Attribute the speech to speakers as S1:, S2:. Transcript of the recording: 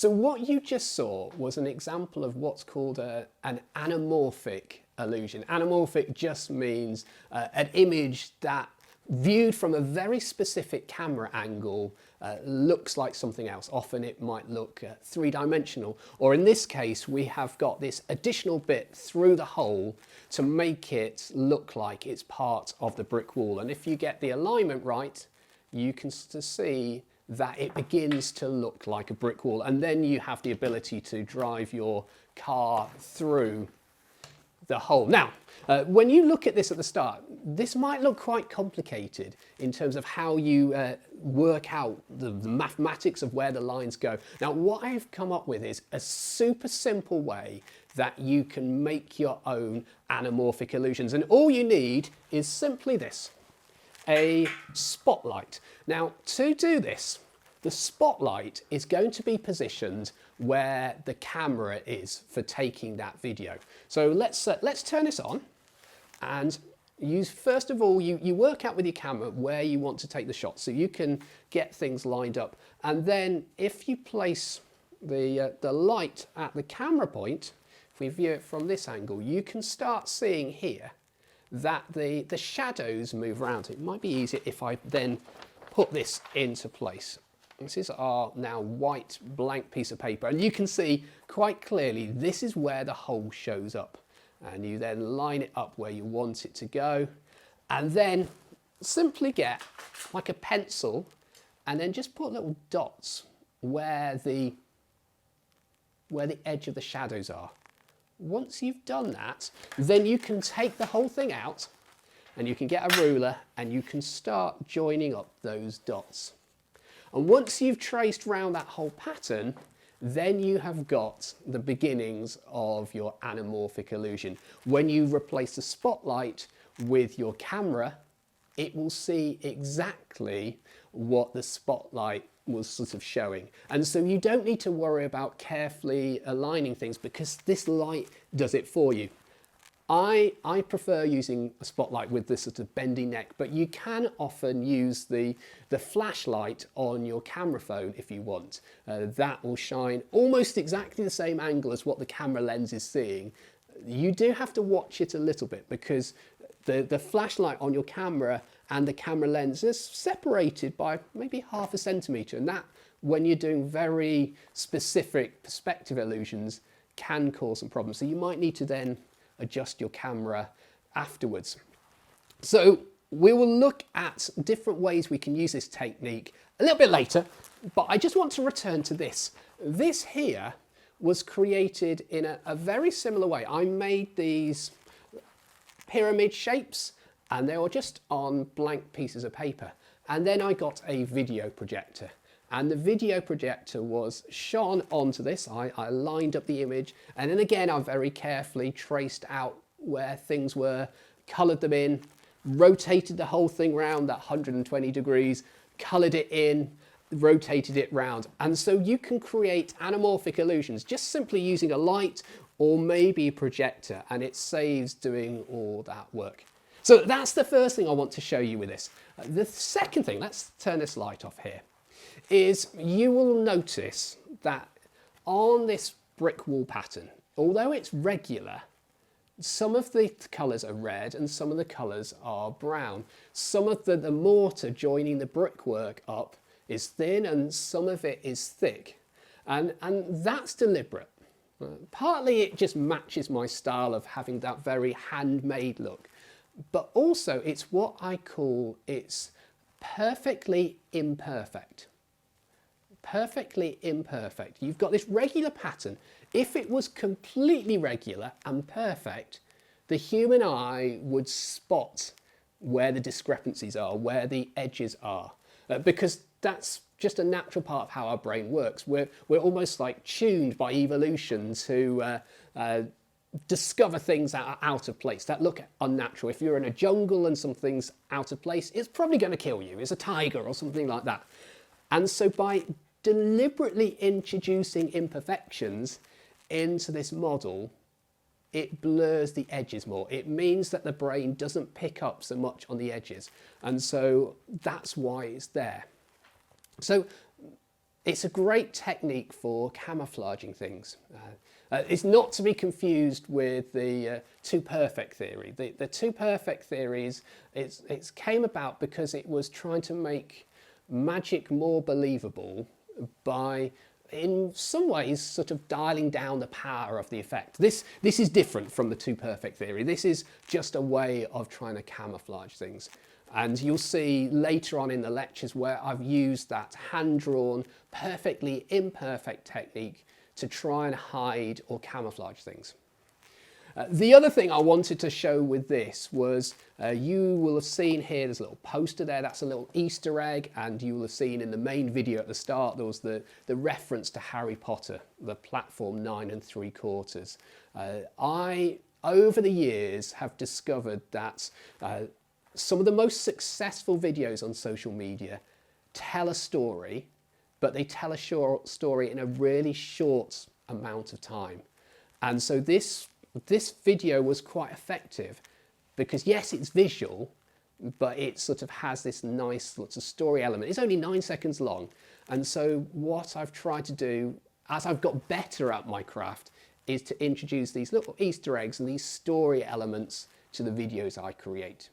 S1: So what you just saw was an example of what's called an anamorphic illusion. Anamorphic just means an image that viewed from a very specific camera angle looks like something else. Often it might look three-dimensional, or in this case we have got this additional bit through the hole to make it look like it's part of the brick wall. And if you get the alignment right, you can see that it begins to look like a brick wall, and then you have the ability to drive your car through the hole. Now, when you look at this at the start, this might look quite complicated in terms of how you work out the mathematics of where the lines go. Now, what I've come up with is a super simple way that you can make your own anamorphic illusions, and all you need is simply this: a spotlight. Now, to do this, the spotlight is going to be positioned where the camera is for taking that video. So let's turn this on, and first of all, you work out with your camera where you want to take the shot, so you can get things lined up. And then if you place the light at the camera point, if we view it from this angle, you can start seeing here that the shadows move around. It might be easier if I then put this into place. This is our now white blank piece of paper, and you can see quite clearly this is where the hole shows up, and you then line it up where you want it to go, and then simply get like a pencil and then just put little dots where the edge of the shadows are. Once you've done that, then you can take the whole thing out and you can get a ruler and you can start joining up those dots. And once you've traced round that whole pattern, then you have got the beginnings of your anamorphic illusion. When you replace the spotlight with your camera, it will see exactly what the spotlight was sort of showing. And so you don't need to worry about carefully aligning things because this light does it for you. I prefer using a spotlight with this sort of bendy neck, but you can often use the flashlight on your camera phone if you want. That will shine almost exactly the same angle as what the camera lens is seeing. You do have to watch it a little bit because the flashlight on your camera and the camera lens is separated by maybe ½ centimetre, and that, when you're doing very specific perspective illusions, can cause some problems. So you might need to then adjust your camera afterwards. So we will look at different ways we can use this technique a little bit later, but I just want to return to this. This here was created in a very similar way. I made these pyramid shapes and they were just on blank pieces of paper. And then I got a video projector. And the video projector was shone onto this. I lined up the image, and then again I very carefully traced out where things were, coloured them in, rotated the whole thing round that 120 degrees, coloured it in, rotated it round. And so you can create anamorphic illusions just simply using a light or maybe a projector, and it saves doing all that work. So that's the first thing I want to show you with this. The second thing, let's turn this light off here, is you will notice that on this brick wall pattern, although it's regular, some of the colours are red and some of the colours are brown. Some of the mortar joining the brickwork up is thin and some of it is thick. And that's deliberate. Partly it just matches my style of having that very handmade look, but also it's what I call it's perfectly imperfect. Perfectly imperfect. You've got this regular pattern. If it was completely regular and perfect, the human eye would spot where the discrepancies are, where the edges are, because that's just a natural part of how our brain works. We're almost like tuned by evolution to discover things that are out of place, that look unnatural. If you're in a jungle and something's out of place, it's probably going to kill you. It's a tiger or something like that. And so by deliberately introducing imperfections into this model, it blurs the edges more. It means that the brain doesn't pick up so much on the edges. And so that's why it's there. So it's a great technique for camouflaging things. It's not to be confused with the too perfect theory. The too perfect theory it's came about because it was trying to make magic more believable by, in some ways, sort of dialing down the power of the effect. This is different from the too perfect theory. This is just a way of trying to camouflage things. And you'll see later on in the lectures where I've used that hand-drawn, perfectly imperfect technique to try and hide or camouflage things. The other thing I wanted to show with this was, you will have seen here, there's a little poster there, that's a little Easter egg, and you will have seen in the main video at the start, there was the reference to Harry Potter, the platform 9 3/4. I, over the years, have discovered that some of the most successful videos on social media tell a story, but they tell a short story in a really short amount of time. And so this video was quite effective because yes, it's visual, but it sort of has this nice sort of story element. It's only 9 seconds long. And so what I've tried to do as I've got better at my craft is to introduce these little Easter eggs and these story elements to the videos I create.